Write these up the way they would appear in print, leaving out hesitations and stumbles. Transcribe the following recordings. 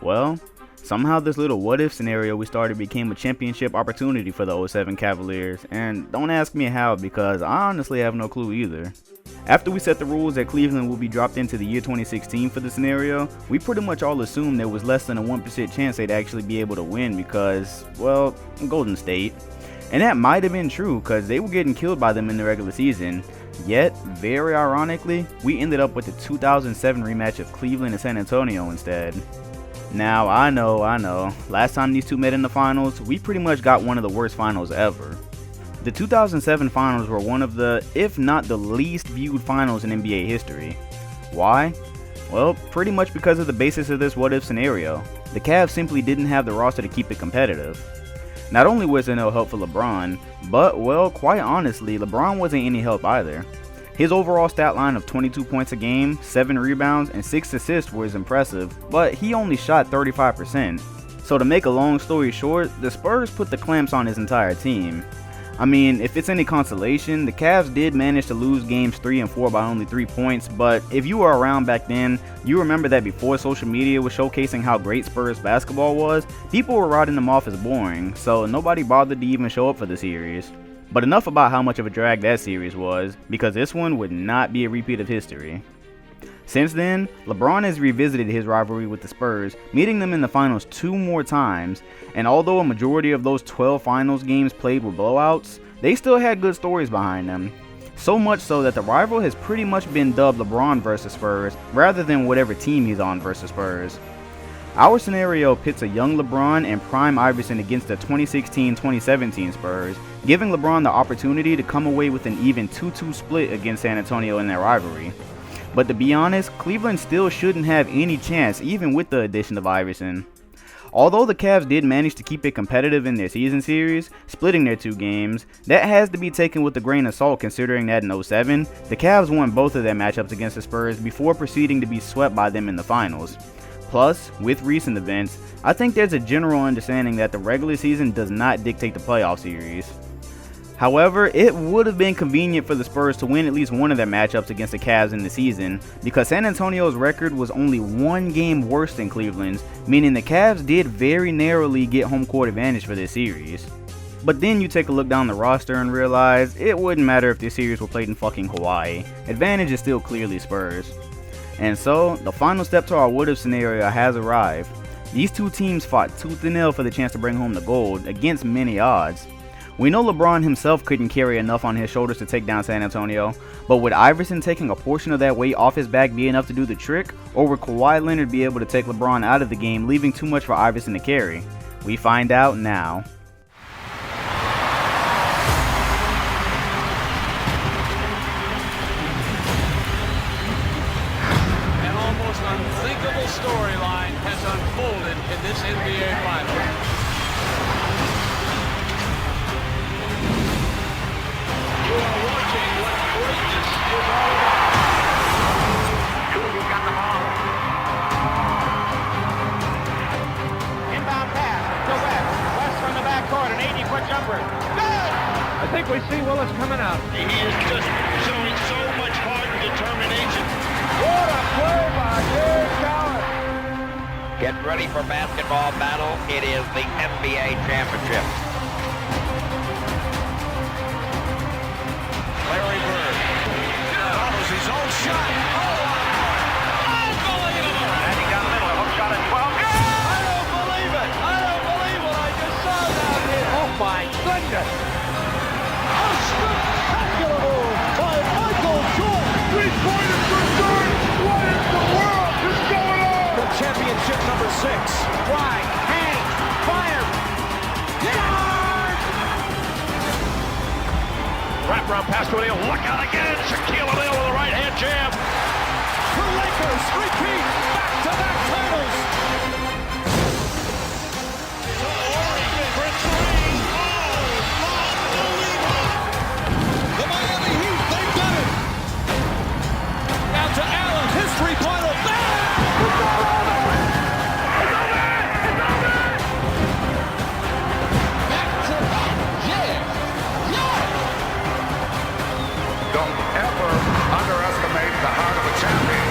Well, somehow this little what-if scenario we started became a championship opportunity for the '07 Cavaliers, and don't ask me how because I honestly have no clue either. After we set the rules that Cleveland will be dropped into the year 2016 for the scenario, we pretty much all assumed there was less than a 1% chance they'd actually be able to win because, well, Golden State. And that might have been true because they were getting killed by them in the regular season. Yet, very ironically, we ended up with the 2007 rematch of Cleveland and San Antonio instead. Now, I know, last time these two met in the finals, we pretty much got one of the worst finals ever. The 2007 finals were one of the, if not the least viewed finals in NBA history. Why? Well, pretty much because of the basis of this what-if scenario. The Cavs simply didn't have the roster to keep it competitive. Not only was there no help for LeBron, but, well, quite honestly, LeBron wasn't any help either. His overall stat line of 22 points a game, 7 rebounds, and 6 assists was impressive, but he only shot 35%. So to make a long story short, the Spurs put the clamps on his entire team. I mean, if it's any consolation, the Cavs did manage to lose games 3 and 4 by only 3 points, but if you were around back then, you remember that before social media was showcasing how great Spurs basketball was, people were writing them off as boring, so nobody bothered to even show up for the series. But enough about how much of a drag that series was, because this one would not be a repeat of history. Since then, LeBron has revisited his rivalry with the Spurs, meeting them in the finals 2 more times, and although a majority of those 12 finals games played were blowouts, they still had good stories behind them. So much so that the rival has pretty much been dubbed LeBron vs Spurs, rather than whatever team he's on versus Spurs. Our scenario pits a young LeBron and prime Iverson against the 2016-2017 Spurs, giving LeBron the opportunity to come away with an even 2-2 split against San Antonio in their rivalry. But to be honest, Cleveland still shouldn't have any chance even with the addition of Iverson. Although the Cavs did manage to keep it competitive in their season series, splitting their 2 games, that has to be taken with a grain of salt considering that in '07, the Cavs won both of their matchups against the Spurs before proceeding to be swept by them in the finals. Plus, with recent events, I think there's a general understanding that the regular season does not dictate the playoff series. However, it would have been convenient for the Spurs to win at least one of their matchups against the Cavs in the season, because San Antonio's record was only 1 game worse than Cleveland's, meaning the Cavs did very narrowly get home court advantage for this series. But then you take a look down the roster and realize it wouldn't matter if this series were played in fucking Hawaii, advantage is still clearly Spurs. And so, the final step to our what-if scenario has arrived. These 2 teams fought tooth and nail for the chance to bring home the gold, against many odds. We know LeBron himself couldn't carry enough on his shoulders to take down San Antonio, but would Iverson taking a portion of that weight off his back be enough to do the trick, or would Kawhi Leonard be able to take LeBron out of the game, leaving too much for Iverson to carry? We find out now. An almost unthinkable storyline has unfolded in this NBA Finals. You are watching what greatness is all about. He's got the ball. Inbound pass to West. West from the backcourt, an 80-foot jumper. Good! I think we see Willis coming out. He is just showing so much heart and determination. What a play by Jared Allen. Get ready for basketball battle. It is the NBA championship. Larry Bird follows his own shot. Oh, unbelievable! And he got a middle. Hook shot at 12. Yeah! I don't believe it. I don't believe what I just saw down here. Oh, my goodness. A spectacular move by Michael Jordan. Three-pointer for third. What in the world is going on? The championship number 6. Drive, hang, fire. Wraparound pass to O'Neal. Look out again. Shaquille O'Neal with a right-hand jam. The Lakers repeat back-to-back titles. Oregon for 3. The Miami Heat, they've done it. Out to Allen. His three-pointer. It's over. Don't ever underestimate the heart of a champion.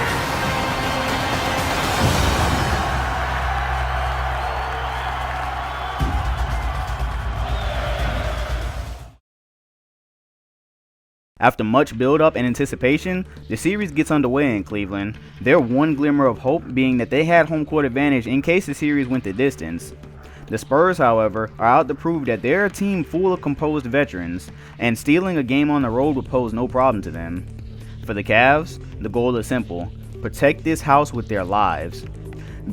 After much build-up and anticipation, the series gets underway in Cleveland, their one glimmer of hope being that they had home court advantage in case the series went the distance. The Spurs, however, are out to prove that they're a team full of composed veterans, and stealing a game on the road would pose no problem to them. For the Cavs, the goal is simple: protect this house with their lives.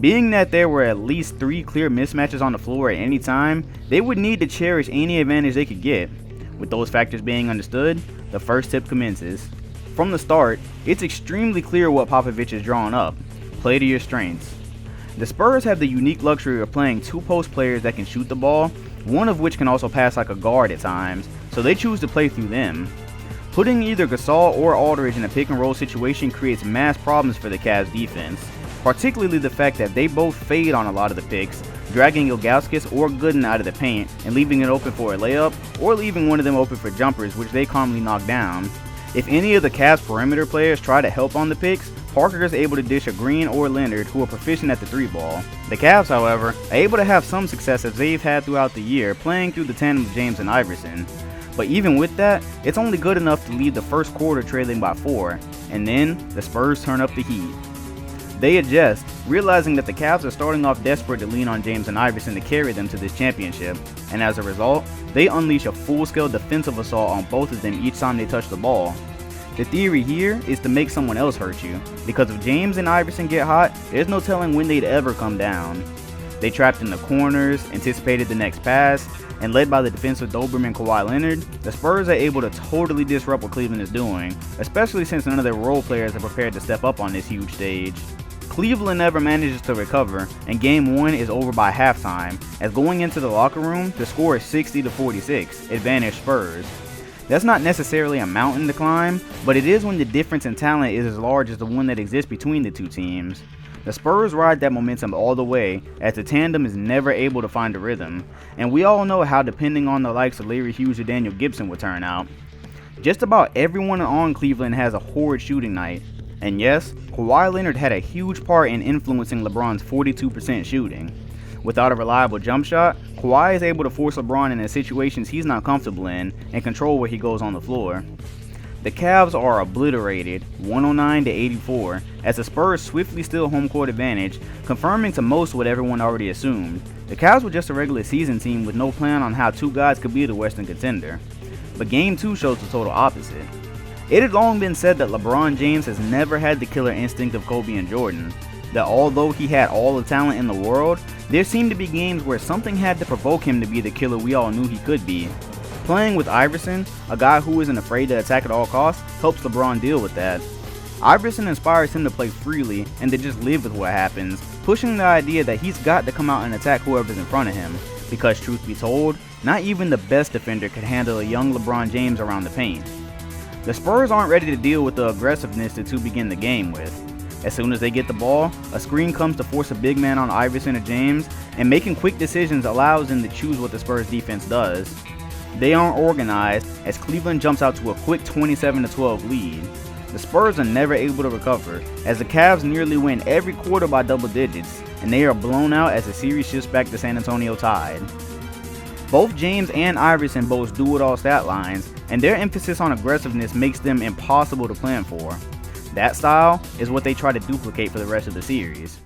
Being that there were at least 3 clear mismatches on the floor at any time, they would need to cherish any advantage they could get. With those factors being understood, the first tip commences. From the start, it's extremely clear what Popovich is drawing up: play to your strengths. The Spurs have the unique luxury of playing 2 post players that can shoot the ball, one of which can also pass like a guard at times, so they choose to play through them. Putting either Gasol or Aldridge in a pick and roll situation creates mass problems for the Cavs defense, particularly the fact that they both fade on a lot of the picks, dragging Ilgauskas or Gooden out of the paint and leaving it open for a layup, or leaving one of them open for jumpers, which they calmly knock down. If any of the Cavs perimeter players try to help on the picks, Parker is able to dish a Green or Leonard, who are proficient at the 3-ball. The Cavs, however, are able to have some success as they've had throughout the year, playing through the tandem of James and Iverson. But even with that, it's only good enough to leave the first quarter trailing by 4, and then the Spurs turn up the heat. They adjust, realizing that the Cavs are starting off desperate to lean on James and Iverson to carry them to this championship, and as a result, they unleash a full-scale defensive assault on both of them each time they touch the ball. The theory here is to make someone else hurt you, because if James and Iverson get hot, there's no telling when they'd ever come down. They trapped in the corners, anticipated the next pass, and led by the defensive Doberman Kawhi Leonard, the Spurs are able to totally disrupt what Cleveland is doing, especially since none of their role players are prepared to step up on this huge stage. Cleveland never manages to recover, and Game 1 is over by halftime, as going into the locker room, the score is 60-46, advantage Spurs. That's not necessarily a mountain to climb, but it is when the difference in talent is as large as the one that exists between the two teams. The Spurs ride that momentum all the way, as the tandem is never able to find a rhythm, and we all know how depending on the likes of Larry Hughes or Daniel Gibson would turn out. Just about everyone on Cleveland has a horrid shooting night, and yes, Kawhi Leonard had a huge part in influencing LeBron's 42% shooting. Without a reliable jump shot, Kawhi is able to force LeBron into situations he's not comfortable in and control where he goes on the floor. The Cavs are obliterated, 109-84, as the Spurs swiftly steal home court advantage, confirming to most what everyone already assumed. The Cavs were just a regular season team with no plan on how 2 guys could be the Western contender. But Game 2 shows the total opposite. It had long been said that LeBron James has never had the killer instinct of Kobe and Jordan. That although he had all the talent in the world, there seemed to be games where something had to provoke him to be the killer we all knew he could be. Playing with Iverson, a guy who isn't afraid to attack at all costs, helps LeBron deal with that. Iverson inspires him to play freely and to just live with what happens, pushing the idea that he's got to come out and attack whoever's in front of him, because truth be told, not even the best defender could handle a young LeBron James around the paint. The Spurs aren't ready to deal with the aggressiveness the two begin the game with. As soon as they get the ball, a screen comes to force a big man on Iverson or James, and making quick decisions allows them to choose what the Spurs defense does. They aren't organized, as Cleveland jumps out to a quick 27-12 lead. The Spurs are never able to recover, as the Cavs nearly win every quarter by double digits, and they are blown out as the series shifts back to San Antonio Tide. Both James and Iverson boast do-it-all stat lines, and their emphasis on aggressiveness makes them impossible to plan for. That style is what they try to duplicate for the rest of the series.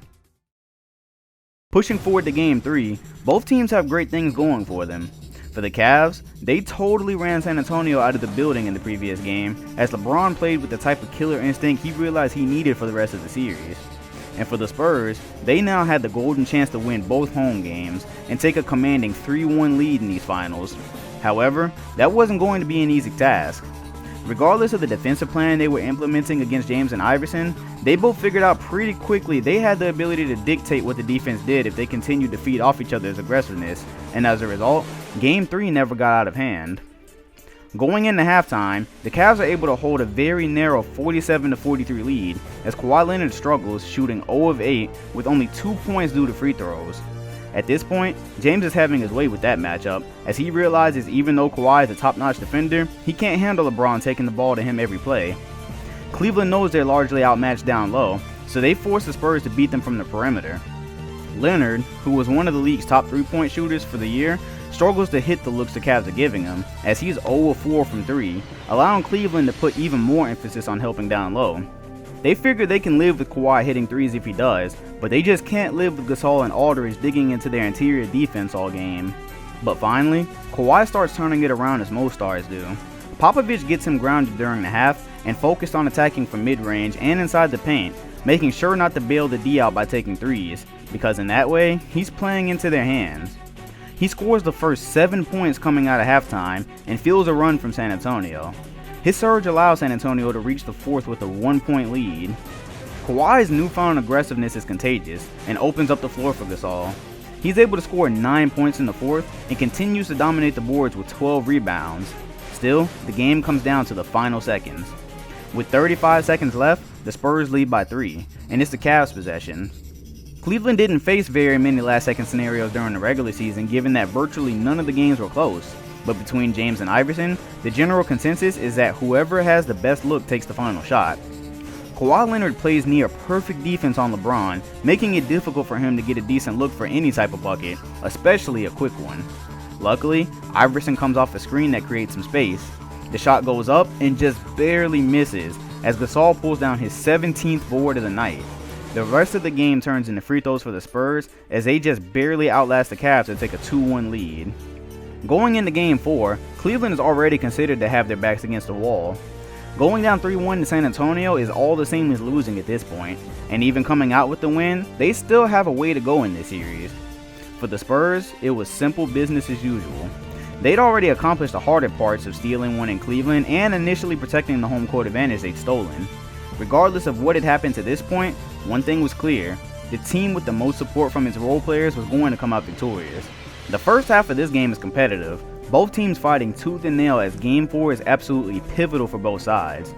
Pushing forward to Game 3, both teams have great things going for them. For the Cavs, they totally ran San Antonio out of the building in the previous game, as LeBron played with the type of killer instinct he realized he needed for the rest of the series. And for the Spurs, they now had the golden chance to win both home games and take a commanding 3-1 lead in these finals. However, that wasn't going to be an easy task. Regardless of the defensive plan they were implementing against James and Iverson, they both figured out pretty quickly they had the ability to dictate what the defense did if they continued to feed off each other's aggressiveness, and as a result, Game 3 never got out of hand. Going into halftime, the Cavs are able to hold a very narrow 47-43 lead, as Kawhi Leonard struggles, shooting 0 of 8 with only 2 points due to free throws. At this point, James is having his way with that matchup, as he realizes even though Kawhi is a top-notch defender, he can't handle LeBron taking the ball to him every play. Cleveland knows they're largely outmatched down low, so they force the Spurs to beat them from the perimeter. Leonard, who was one of the league's top 3-point shooters for the year, struggles to hit the looks the Cavs are giving him, as he's 0 of 4 from 3, allowing Cleveland to put even more emphasis on helping down low. They figure they can live with Kawhi hitting threes if he does, but they just can't live with Gasol and Aldridge digging into their interior defense all game. But finally, Kawhi starts turning it around as most stars do. Popovich gets him grounded during the half and focused on attacking from mid-range and inside the paint, making sure not to bail the D out by taking threes, because in that way, he's playing into their hands. He scores the first 7 points coming out of halftime and feels a run from San Antonio. His surge allows San Antonio to reach the fourth with a 1-point lead. Kawhi's newfound aggressiveness is contagious and opens up the floor for Gasol. He's able to score 9 points in the fourth and continues to dominate the boards with 12 rebounds. Still, the game comes down to the final seconds. With 35 seconds left, the Spurs lead by 3, and it's the Cavs' possession. Cleveland didn't face very many last-second scenarios during the regular season, given that virtually none of the games were close. But between James and Iverson, the general consensus is that whoever has the best look takes the final shot. Kawhi Leonard plays near perfect defense on LeBron, making it difficult for him to get a decent look for any type of bucket, especially a quick one. Luckily, Iverson comes off a screen that creates some space. The shot goes up and just barely misses, as Gasol pulls down his 17th board of the night. The rest of the game turns into free throws for the Spurs, as they just barely outlast the Cavs to take a 2-1 lead. Going into Game 4, Cleveland is already considered to have their backs against the wall. Going down 3-1 to San Antonio is all the same as losing at this point, and even coming out with the win, they still have a way to go in this series. For the Spurs, it was simple business as usual. They'd already accomplished the harder parts of stealing one in Cleveland and initially protecting the home court advantage they'd stolen. Regardless of what had happened to this point, one thing was clear: the team with the most support from its role players was going to come out victorious. The first half of this game is competitive, both teams fighting tooth and nail, as Game 4 is absolutely pivotal for both sides.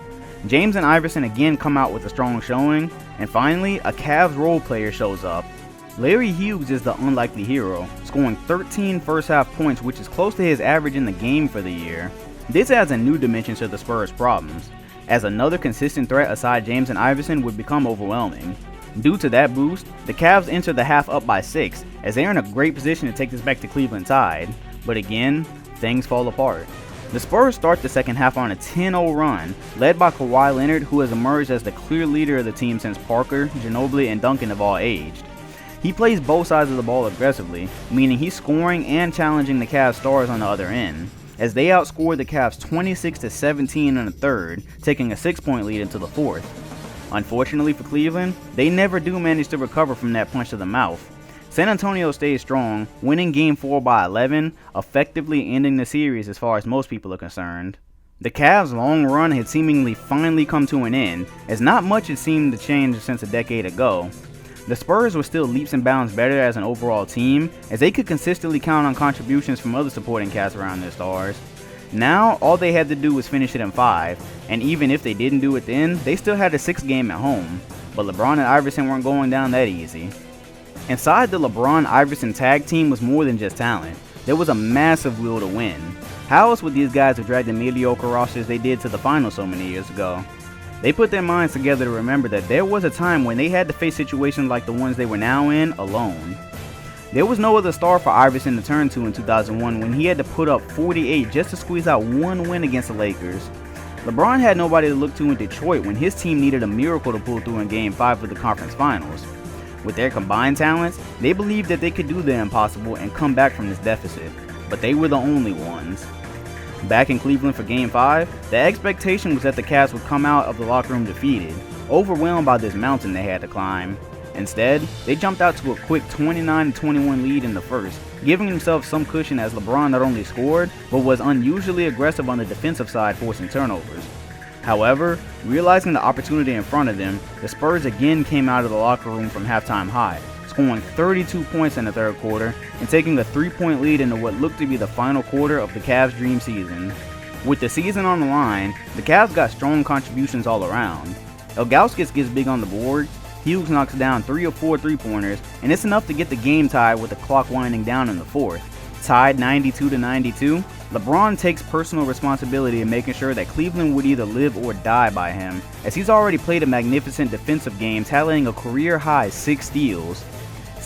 James and Iverson again come out with a strong showing, and finally, a Cavs role player shows up. Larry Hughes is the unlikely hero, scoring 13 first half points, which is close to his average in the game for the year. This adds a new dimension to the Spurs' problems, as another consistent threat aside James and Iverson would become overwhelming. Due to that boost, the Cavs enter the half up by 6, as they're in a great position to take this back to Cleveland tied. But again, things fall apart. The Spurs start the second half on a 10-0 run, led by Kawhi Leonard, who has emerged as the clear leader of the team since Parker, Ginobili, and Duncan have all aged. He plays both sides of the ball aggressively, meaning he's scoring and challenging the Cavs stars on the other end, as they outscored the Cavs 26-17 in the third, taking a 6-point lead into the fourth. Unfortunately for Cleveland, they never do manage to recover from that punch to the mouth. San Antonio stays strong, winning Game 4 by 11, effectively ending the series as far as most people are concerned. The Cavs' long run had seemingly finally come to an end, as not much had seemed to change since a decade ago. The Spurs were still leaps and bounds better as an overall team, as they could consistently count on contributions from other supporting casts around their stars. Now, all they had to do was finish it in 5, and even if they didn't do it then, they still had a 6th game at home. But LeBron and Iverson weren't going down that easy. Inside the LeBron-Iverson tag team was more than just talent. There was a massive will to win. How else would these guys have dragged the mediocre rosters they did to the finals so many years ago? They put their minds together to remember that there was a time when they had to face situations like the ones they were now in alone. There was no other star for Iverson to turn to in 2001 when he had to put up 48 just to squeeze out one win against the Lakers. LeBron had nobody to look to in Detroit when his team needed a miracle to pull through in Game 5 of the conference finals. With their combined talents, they believed that they could do the impossible and come back from this deficit, but they were the only ones. Back in Cleveland for Game 5, the expectation was that the Cavs would come out of the locker room defeated, overwhelmed by this mountain they had to climb. Instead, they jumped out to a quick 29-21 lead in the first, giving themselves some cushion as LeBron not only scored, but was unusually aggressive on the defensive side, forcing turnovers. However, realizing the opportunity in front of them, the Spurs again came out of the locker room from halftime high, scoring 32 points in the third quarter and taking a 3-point lead into what looked to be the final quarter of the Cavs' dream season. With the season on the line, the Cavs got strong contributions all around. Ilgauskas gets big on the board, Hughes knocks down 3 of 4 3-pointers, and it's enough to get the game tied with the clock winding down in the fourth. Tied 92-92, LeBron takes personal responsibility in making sure that Cleveland would either live or die by him, as he's already played a magnificent defensive game, tallying a career-high 6 steals.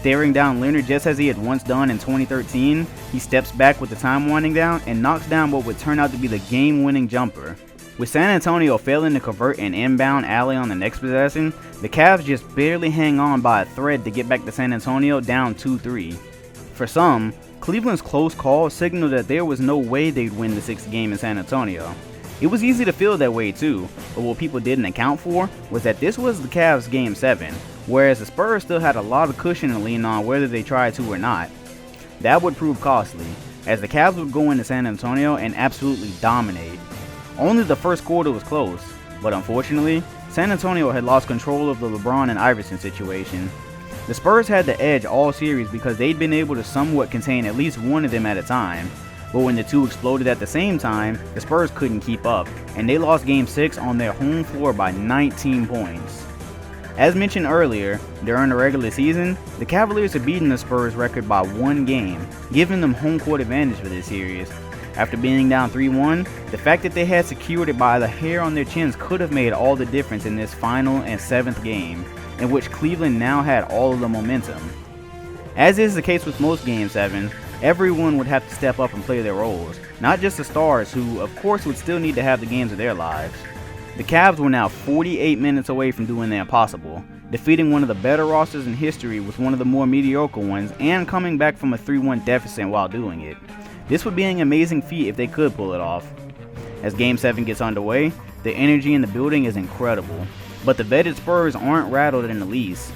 Staring down Leonard just as he had once done in 2013, he steps back with the time winding down and knocks down what would turn out to be the game-winning jumper. With San Antonio failing to convert an inbound alley on the next possession, the Cavs just barely hang on by a thread to get back to San Antonio down 2-3. For some, Cleveland's close call signaled that there was no way they'd win the 6th game in San Antonio. It was easy to feel that way too, but what people didn't account for was that this was the Cavs' Game 7, whereas the Spurs still had a lot of cushion to lean on whether they tried to or not. That would prove costly, as the Cavs would go into San Antonio and absolutely dominate. Only the first quarter was close, but unfortunately, San Antonio had lost control of the LeBron and Iverson situation. The Spurs had the edge all series because they'd been able to somewhat contain at least one of them at a time, but when the two exploded at the same time, the Spurs couldn't keep up, and they lost Game 6 on their home floor by 19 points. As mentioned earlier, during the regular season, the Cavaliers had beaten the Spurs record by 1 game, giving them home court advantage for this series. After being down 3-1, the fact that they had secured it by the hair on their chins could have made all the difference in this final and 7th game, in which Cleveland now had all of the momentum. As is the case with most Game 7, everyone would have to step up and play their roles, not just the stars who, of course, would still need to have the games of their lives. The Cavs were now 48 minutes away from doing the impossible, defeating one of the better rosters in history with one of the more mediocre ones and coming back from a 3-1 deficit while doing it. This would be an amazing feat if they could pull it off. As Game 7 gets underway, the energy in the building is incredible, but the vetted Spurs aren't rattled in the least.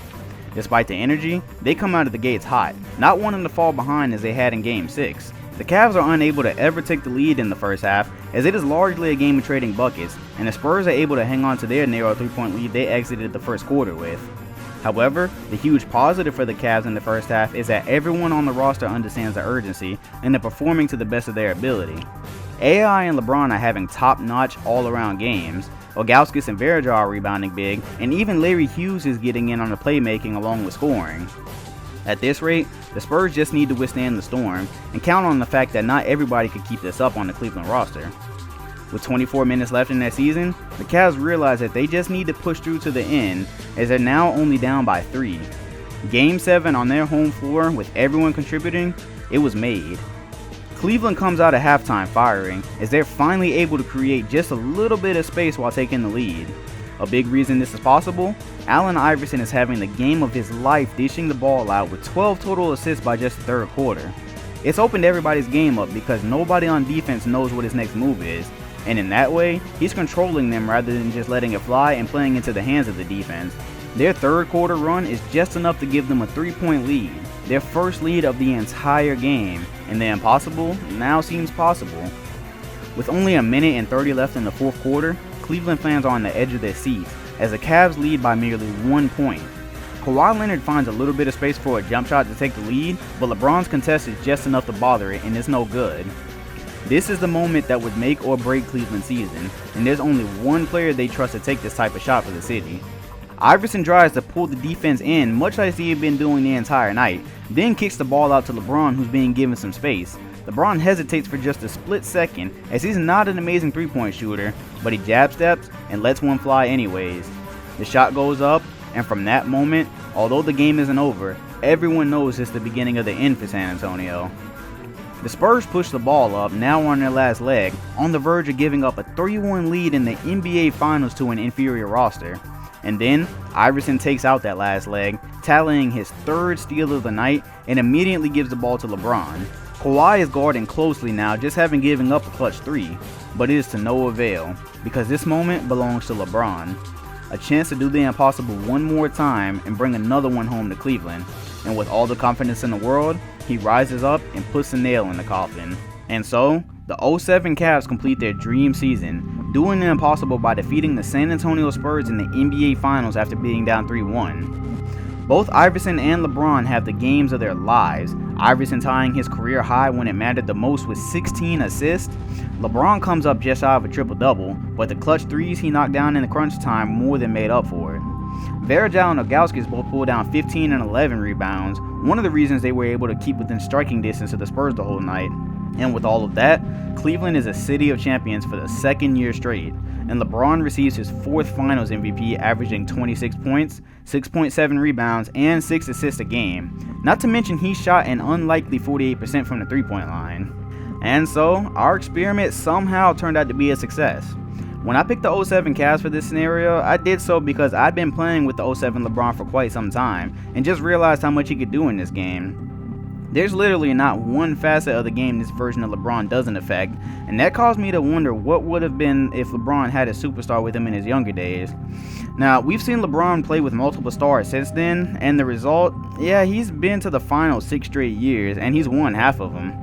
Despite the energy, they come out of the gates hot, not wanting to fall behind as they had in Game 6. The Cavs are unable to ever take the lead in the first half, as it is largely a game of trading buckets, and the Spurs are able to hang on to their narrow 3-point lead they exited the first quarter with. However, the huge positive for the Cavs in the first half is that everyone on the roster understands the urgency, and they're performing to the best of their ability. AI and LeBron are having top-notch all-around games. Ilgauskas and Verja are rebounding big, and even Larry Hughes is getting in on the playmaking along with scoring. At this rate, the Spurs just need to withstand the storm, and count on the fact that not everybody could keep this up on the Cleveland roster. With 24 minutes left in that season, the Cavs realize that they just need to push through to the end, as they're now only down by 3. Game 7 on their home floor with everyone contributing, it was made. Cleveland comes out at halftime firing, as they're finally able to create just a little bit of space while taking the lead. A big reason this is possible, Allen Iverson is having the game of his life dishing the ball out with 12 total assists by just the third quarter. It's opened everybody's game up because nobody on defense knows what his next move is, and in that way, he's controlling them rather than just letting it fly and playing into the hands of the defense. Their third quarter run is just enough to give them a 3-point lead, their first lead of the entire game, and the impossible now seems possible. With only a minute and 30 left in the fourth quarter, Cleveland fans are on the edge of their seats as the Cavs lead by merely 1 point. Kawhi Leonard finds a little bit of space for a jump shot to take the lead, but LeBron's contest is just enough to bother it, and it's no good. This is the moment that would make or break Cleveland's season, and there's only one player they trust to take this type of shot for the city. Iverson tries to pull the defense in much like he had been doing the entire night, then kicks the ball out to LeBron, who's being given some space. LeBron hesitates for just a split second, as he's not an amazing 3-point shooter, but he jab steps and lets one fly anyways. The shot goes up, and from that moment, although the game isn't over, everyone knows it's the beginning of the end for San Antonio. The Spurs push the ball up, now on their last leg, on the verge of giving up a 3-1 lead in the NBA Finals to an inferior roster. And then, Iverson takes out that last leg, tallying his 3rd steal of the night, and immediately gives the ball to LeBron. Kawhi is guarding closely now, just having given up a clutch 3, but it is to no avail, because this moment belongs to LeBron. A chance to do the impossible one more time and bring another one home to Cleveland, and with all the confidence in the world, he rises up and puts a nail in the coffin. And so, the 07 Cavs complete their dream season, doing the impossible by defeating the San Antonio Spurs in the NBA Finals after being down 3-1. Both Iverson and LeBron have the games of their lives, Iverson tying his career high when it mattered the most with 16 assists. LeBron comes up just shy of a triple-double, but the clutch threes he knocked down in the crunch time more than made up for it. Verja and Ilgauskas both pulled down 15 and 11 rebounds, one of the reasons they were able to keep within striking distance of the Spurs the whole night. And with all of that, Cleveland is a city of champions for the 2nd year straight, and LeBron receives his 4th Finals MVP, averaging 26 points, 6.7 rebounds, and 6 assists a game. Not to mention he shot an unlikely 48% from the 3-point line. And so, our experiment somehow turned out to be a success. When I picked the 07 Cavs for this scenario, I did so because I'd been playing with the 07 LeBron for quite some time, and just realized how much he could do in this game. There's literally not one facet of the game this version of LeBron doesn't affect, and that caused me to wonder what would have been if LeBron had a superstar with him in his younger days. Now, we've seen LeBron play with multiple stars since then, and the result, yeah, he's been to the finals 6 straight years, and he's won half of them.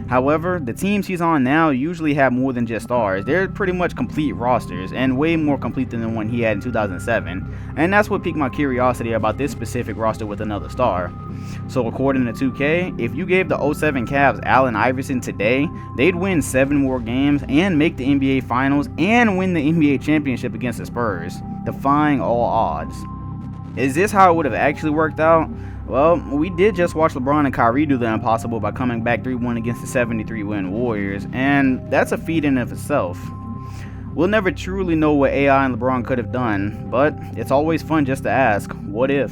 However, the teams he's on now usually have more than just stars. They're pretty much complete rosters, and way more complete than the one he had in 2007, and that's what piqued my curiosity about this specific roster with another star. So according to 2K, if you gave the 07 Cavs Allen Iverson today, they'd win 7 more games and make the NBA Finals and win the NBA Championship against the Spurs, defying all odds. Is this how it would have actually worked out? Well, we did just watch LeBron and Kyrie do the impossible by coming back 3-1 against the 73-win Warriors, and that's a feat in and of itself. We'll never truly know what AI and LeBron could have done, but it's always fun just to ask, what if?